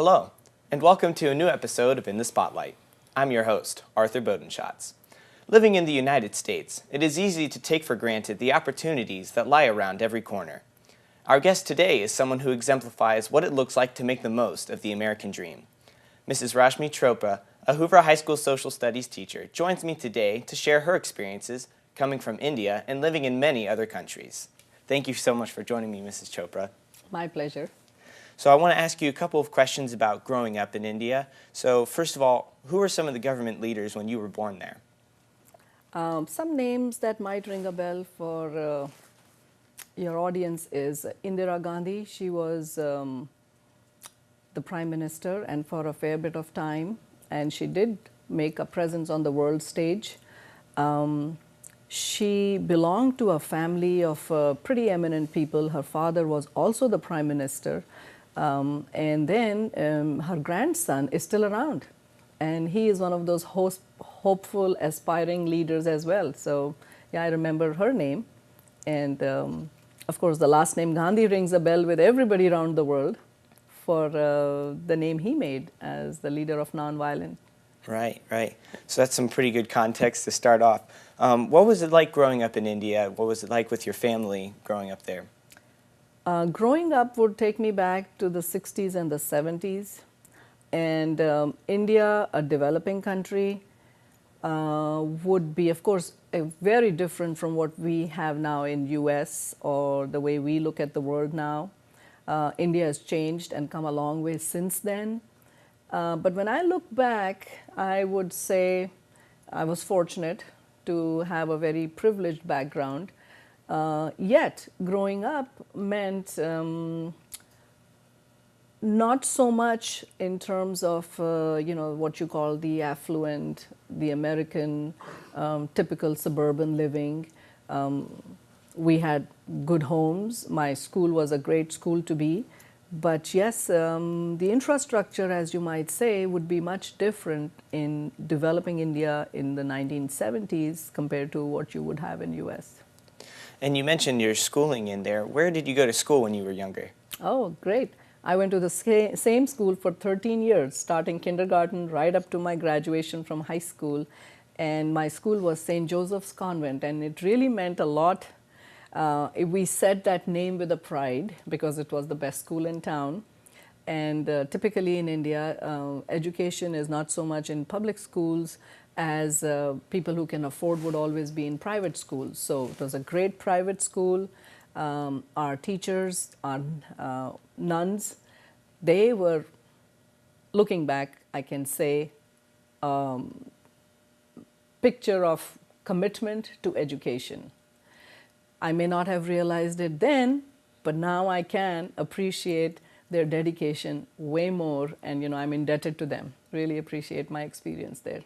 Hello, and welcome to a new episode of In the Spotlight. I'm your host, Arthur Bodenschatz. Living in the United States, it is easy to take for granted the opportunities that lie around every corner. Our guest today is someone who exemplifies what it looks like to make the most of the American dream. Mrs. Rashmi Chopra, a Hoover High School social studies teacher, joins me today to share her experiences coming from India and living in many other countries. Thank you so much for joining me, Mrs. Chopra. My pleasure. So I want to ask you a couple of questions about growing up in India. So first of all, who were some of the government leaders when you were born there? Some names that might ring a bell for your audience is Indira Gandhi. She was the prime minister and for a fair bit of time, and she did make a presence on the world stage. She belonged to a family of pretty eminent people. Her father was also the prime minister. And then her grandson is still around, and he is one of those hopeful, aspiring leaders as well. So, yeah, I remember her name. And, of course, the last name Gandhi rings a bell with everybody around the world for the name he made as the leader of nonviolence. Right, right. So that's some pretty good context to start off. What was it like growing up in India? What was it like with your family growing up there? Growing up would take me back to the 60s and the 70s. And India, a developing country, would be, of course, very different from what we have now in US or the way we look at the world now. India has changed and come a long way since then. But when I look back, I would say I was fortunate to have a very privileged background. Yet, growing up meant not so much in terms of, what you call the affluent, the American, typical suburban living. We had good homes. My school was a great school to be. But yes, the infrastructure, as you might say, would be much different in developing India in the 1970s compared to what you would have in US. And you mentioned your schooling in there. Where did you go to school when you were younger? Oh, great. I went to the same school for 13 years, starting kindergarten right up to my graduation from high school. And my school was St. Joseph's Convent, and it really meant a lot. We said that name with a pride because it was the best school in town. And typically in India, education is not so much in public schools as people who can afford would always be in private schools. So it was a great private school. Our teachers, our nuns, they were, looking back, I can say, picture of commitment to education. I may not have realized it then, but now I can appreciate their dedication way more, and I'm indebted to them. Really appreciate my experience there.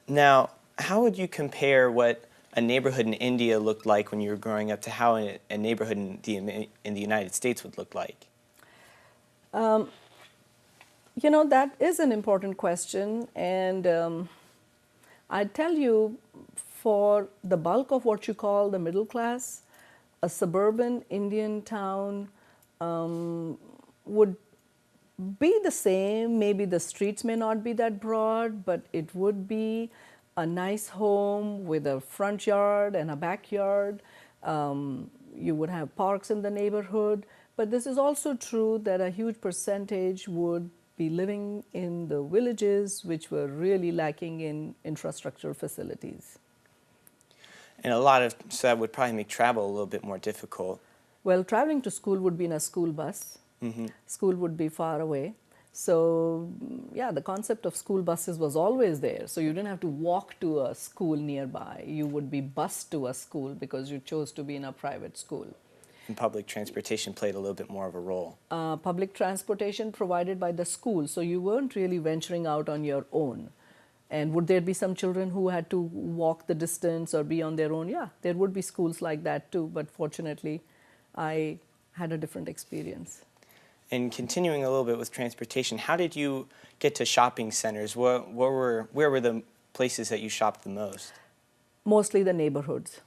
Now, how would you compare what a neighborhood in India looked like when you were growing up to how a neighborhood in the United States would look like? That is an important question, and I tell you, for the bulk of what you call the middle class, a suburban Indian town would be the same. Maybe the streets may not be that broad, but it would be a nice home with a front yard and a backyard. You would have parks in the neighborhood. But this is also true that a huge percentage would be living in the villages, which were really lacking in infrastructure facilities. And so that would probably make travel a little bit more difficult. Well, traveling to school would be in a school bus. Mm-hmm. School would be far away. So, yeah, the concept of school buses was always there. So you didn't have to walk to a school nearby. You would be bused to a school because you chose to be in a private school. And public transportation played a little bit more of a role. Public transportation provided by the school, so you weren't really venturing out on your own. And would there be some children who had to walk the distance or be on their own? Yeah, there would be schools like that too, but fortunately, I had a different experience. And continuing a little bit with transportation, how did you get to shopping centers? Where were the places that you shopped the most? Mostly the neighborhoods.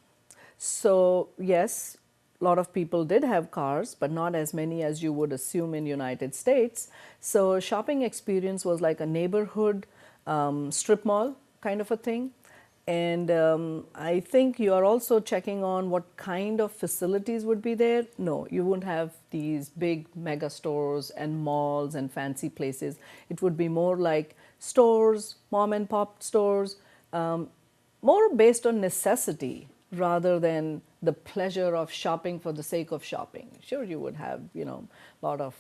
So yes, a lot of people did have cars, but not as many as you would assume in United States. So shopping experience was like a neighborhood strip mall kind of a thing. And I think you are also checking on what kind of facilities would be there. No, you wouldn't have these big mega stores and malls and fancy places. It would be more like stores, mom and pop stores, more based on necessity rather than the pleasure of shopping for the sake of shopping. Sure, you would have, a lot of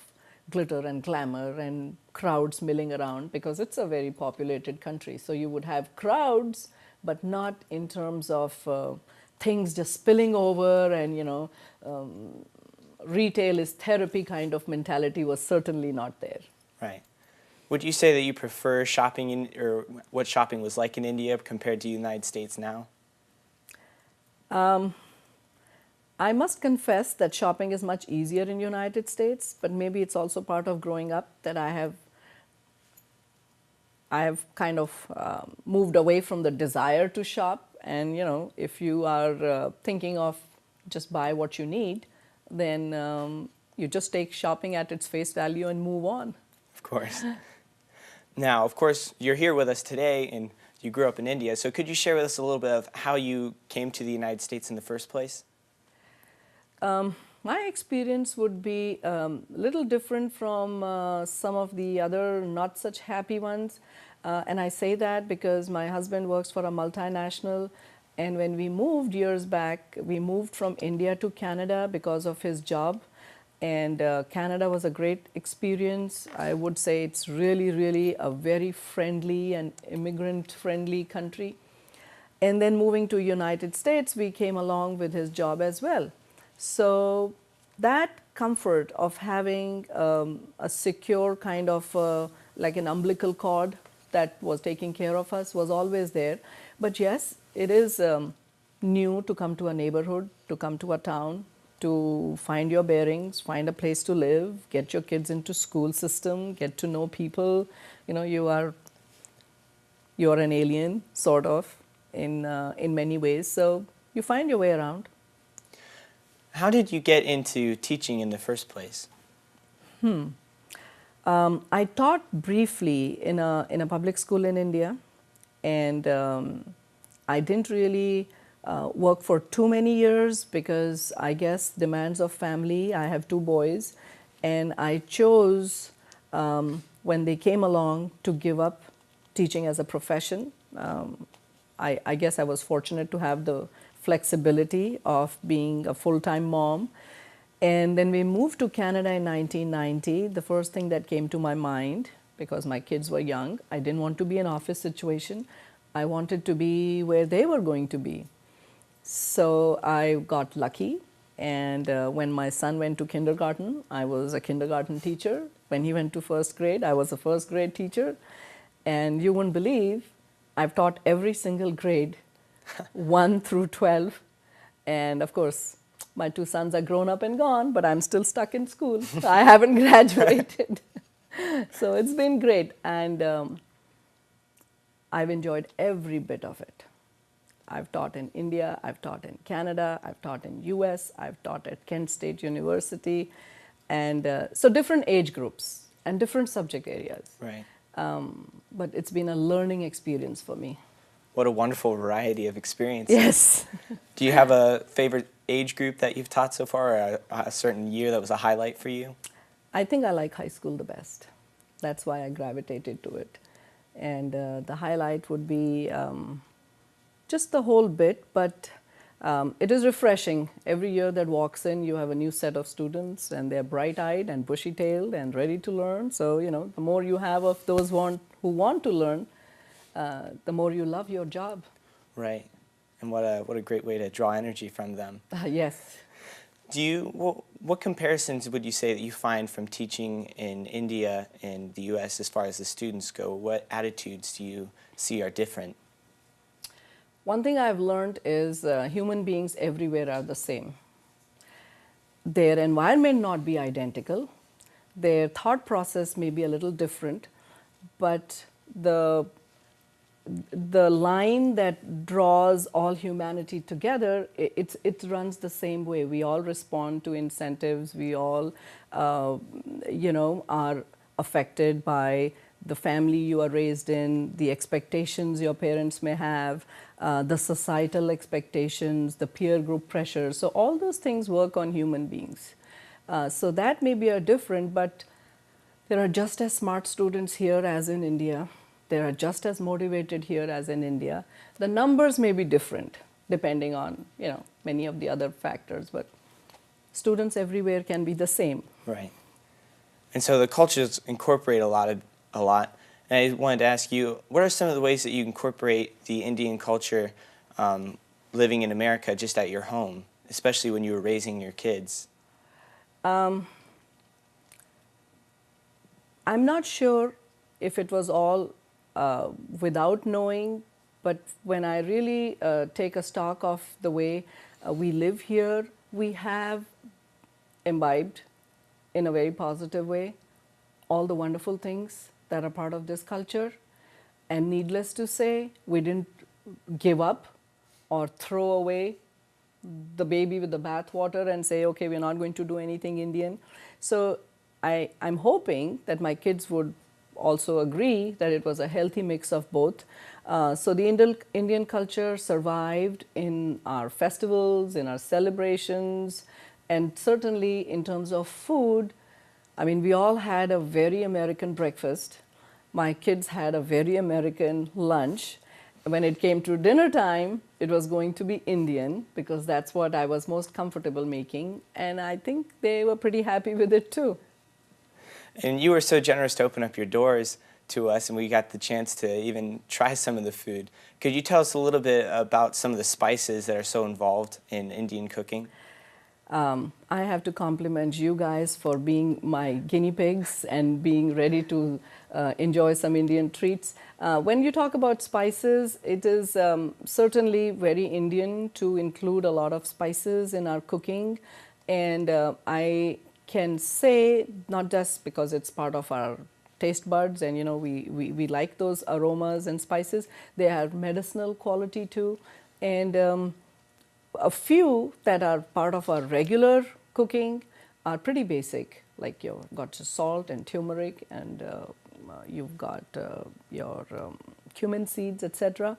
glitter and glamour and crowds milling around because it's a very populated country. So you would have crowds, but not in terms of things just spilling over and, retail is therapy kind of mentality was certainly not there. Right. Would you say that you prefer shopping in, or what shopping was like in India compared to the United States now? I must confess that shopping is much easier in United States, but maybe it's also part of growing up that I have kind of moved away from the desire to shop. And if you are thinking of just buy what you need, then you just take shopping at its face value and move on. Of course. Now, of course, you're here with us today, and you grew up in India. So could you share with us a little bit of how you came to the United States in the first place? My experience would be a little different from some of the other not such happy ones. And I say that because my husband works for a multinational. And when we moved years back, we moved from India to Canada because of his job. And Canada was a great experience. I would say it's really, really a very friendly and immigrant-friendly country. And then moving to United States, we came along with his job as well. So that comfort of having a secure kind of like an umbilical cord that was taking care of us was always there. But yes, it is new to come to a neighborhood, to come to a town, to find your bearings, find a place to live, get your kids into school system, get to know people. You are an alien, sort of, in many ways. So you find your way around. How did you get into teaching in the first place? I taught briefly in a public school in India, and I didn't really work for too many years because I guess demands of family. I have two boys, and I chose when they came along to give up teaching as a profession. I guess I was fortunate to have the flexibility of being a full-time mom. And then we moved to Canada in 1990. The first thing that came to my mind, because my kids were young, I didn't want to be an office situation. I wanted to be where they were going to be. So I got lucky, and when my son went to kindergarten, I was a kindergarten teacher. When he went to first grade, I was a first grade teacher. And you wouldn't believe, I've taught every single grade 1 through 12. And of course, my two sons are grown up and gone, but I'm still stuck in school. I haven't graduated. So it's been great. And I've enjoyed every bit of it. I've taught in India, I've taught in Canada, I've taught in US, I've taught at Kent State University. And so different age groups and different subject areas. Right. But it's been a learning experience for me. What a wonderful variety of experiences. Yes. Do you have a favorite age group that you've taught so far, or a certain year that was a highlight for you? I think I like high school the best. That's why I gravitated to it. And the highlight would be just the whole bit, but it is refreshing. Every year that walks in, you have a new set of students, and they're bright-eyed and bushy-tailed and ready to learn. So, the more you have of those who want to learn, the more you love your job. Right. And what a great way to draw energy from them. Yes. What comparisons would you say that you find from teaching in India and the U.S. as far as the students go? What attitudes do you see are different? One thing I've learned is human beings everywhere are the same. Their environment not be identical. Their thought process may be a little different, but the the line that draws all humanity together, it runs the same way. We all respond to incentives. We all, are affected by the family you are raised in, the expectations your parents may have, the societal expectations, the peer group pressures. So all those things work on human beings. So that may be a different, but there are just as smart students here as in India. They are just as motivated here as in India. The numbers may be different depending on, many of the other factors, but students everywhere can be the same. Right. And so the cultures incorporate a lot. And I wanted to ask you, what are some of the ways that you incorporate the Indian culture living in America just at your home, especially when you were raising your kids? I'm not sure if it was all without knowing, but when I really take a stock of the way we live here, we have imbibed in a very positive way all the wonderful things that are part of this culture. And needless to say, we didn't give up or throw away the baby with the bathwater and say, okay, we're not going to do anything Indian. So I'm hoping that my kids would also agree that it was a healthy mix of both. So the Indian culture survived in our festivals, in our celebrations, and certainly in terms of food. I mean, we all had a very American breakfast. My kids had a very American lunch. When it came to dinner time, it was going to be Indian because that's what I was most comfortable making. And I think they were pretty happy with it too. And you were so generous to open up your doors to us, and we got the chance to even try some of the food. Could you tell us a little bit about some of the spices that are so involved in Indian cooking? I have to compliment you guys for being my guinea pigs and being ready to enjoy some Indian treats. When you talk about spices, it is certainly very Indian to include a lot of spices in our cooking. And I can say, not just because it's part of our taste buds and we like those aromas and spices, they have medicinal quality too. And a few that are part of our regular cooking are pretty basic, like you've got salt and turmeric, and you've got your cumin seeds, etc.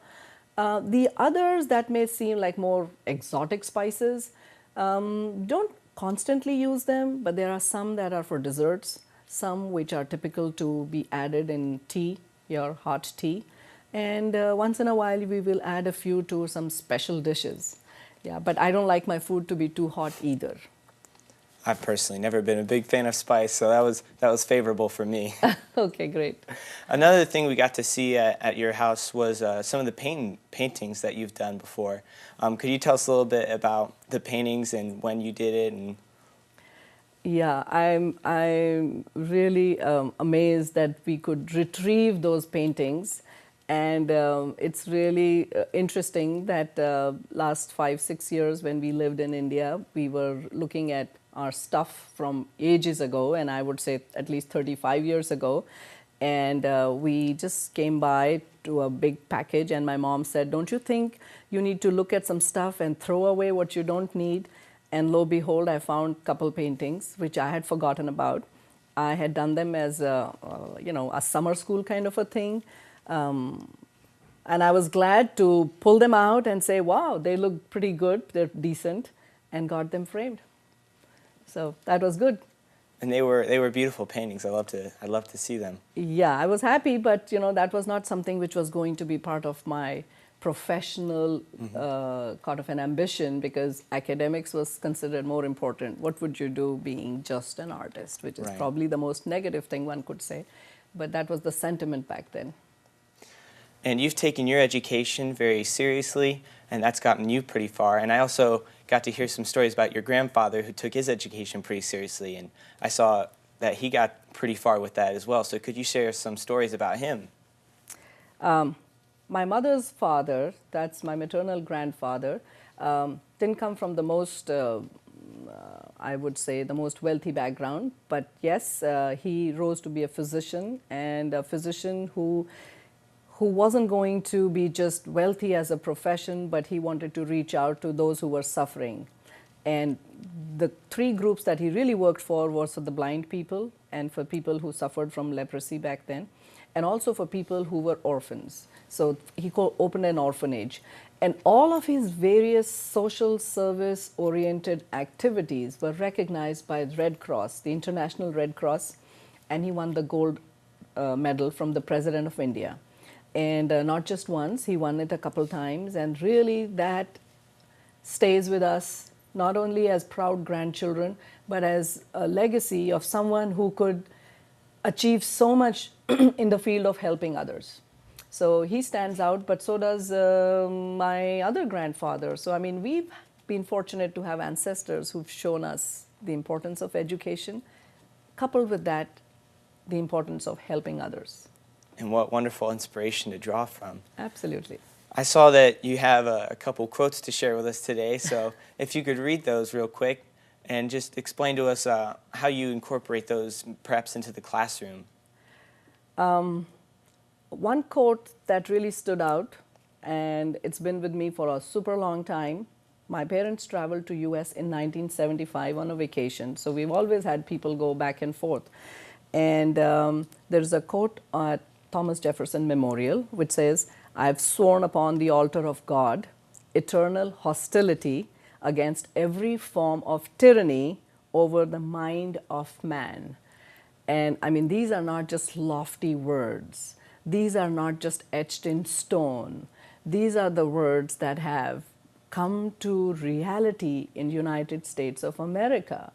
The others that may seem like more exotic spices, don't constantly use them, but there are some that are for desserts, some which are typical to be added in tea, your hot tea, and once in a while we will add a few to some special dishes. Yeah, but I don't like my food to be too hot either. I've personally never been a big fan of spice, so that was favorable for me. Okay, great. Another thing we got to see at your house was some of the paintings that you've done before. Could you tell us a little bit about the paintings and when you did it? And yeah, I'm really amazed that we could retrieve those paintings. And it's really interesting that last 5-6 years when we lived in India, we were looking at our stuff from ages ago, and I would say at least 35 years ago. And we just came by to a big package, and my mom said, don't you think you need to look at some stuff and throw away what you don't need? And lo and behold, I found a couple paintings, which I had forgotten about. I had done them as a summer school kind of a thing. And I was glad to pull them out and say, wow, they look pretty good, they're decent, and got them framed. So that was good. And they were beautiful paintings. I'd love to see them. Yeah, I was happy, but that was not something which was going to be part of my professional kind of an ambition, because academics was considered more important. What would you do being just an artist, which is Right. probably the most negative thing one could say. But that was the sentiment back then. And you've taken your education very seriously, and that's gotten you pretty far. And I also got to hear some stories about your grandfather who took his education pretty seriously, and I saw that he got pretty far with that as well. So could you share some stories about him? My mother's father, that's my maternal grandfather, didn't come from the most, I would say, the most wealthy background. But yes, he rose to be a physician, and a physician who wasn't going to be just wealthy as a profession, but he wanted to reach out to those who were suffering. And the three groups that he really worked for was for the blind people and for people who suffered from leprosy back then, and also for people who were orphans. So he opened an orphanage. And all of his various social service oriented activities were recognized by the Red Cross, the International Red Cross, and he won the gold medal from the President of India. And not just once, he won it a couple times, and really that stays with us not only as proud grandchildren, but as a legacy of someone who could achieve so much in the field of helping others. So he stands out, but so does my other grandfather. So I mean, we've been fortunate to have ancestors who've shown us the importance of education, coupled with that, the importance of helping others. And what wonderful inspiration to draw from. Absolutely. I saw that you have a couple quotes to share with us today, so if you could read those real quick and just explain to us how you incorporate those perhaps into the classroom. One quote that really stood out, and it's been with me for a super long time. My parents traveled to US in 1975 on a vacation, so we've always had people go back and forth. And there's a quote at Thomas Jefferson Memorial which says, "I've sworn upon the altar of God eternal hostility against every form of tyranny over the mind of man." And I mean, these are not just lofty words. These are not just etched in stone. These are the words that have come to reality in the United States of America,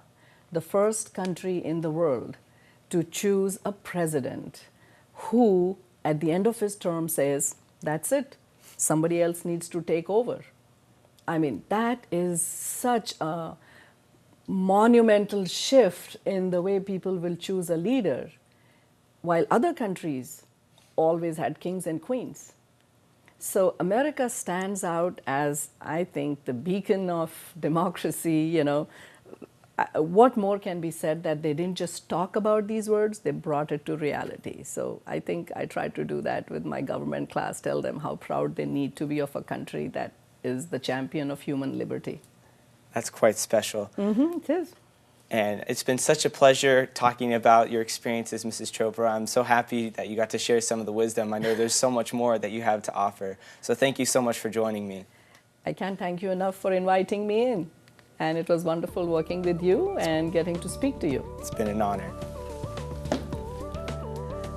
the first country in the world to choose a president who, at the end of his term, says, that's it, somebody else needs to take over. I mean, that is such a monumental shift in the way people will choose a leader, while other countries always had kings and queens. So America stands out as, I think, the beacon of democracy. You know, what more can be said that they didn't just talk about these words, they brought it to reality. So I think I try to do that with my government class, tell them how proud they need to be of a country that is the champion of human liberty. That's quite special. It is. And it's been such a pleasure talking about your experiences, Mrs. Chopra. I'm so happy that you got to share some of the wisdom. I know there's so much more that you have to offer. So thank you so much for joining me. I can't thank you enough for inviting me in. And it was wonderful working with you and getting to speak to you. It's been an honor.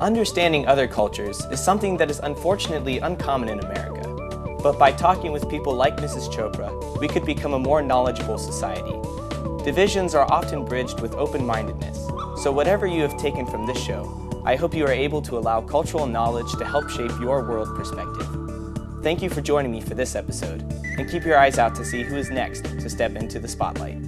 Understanding other cultures is something that is unfortunately uncommon in America. But by talking with people like Mrs. Chopra, we could become a more knowledgeable society. Divisions are often bridged with open-mindedness. So whatever you have taken from this show, I hope you are able to allow cultural knowledge to help shape your world perspective. Thank you for joining me for this episode, and keep your eyes out to see who is next to step into the spotlight.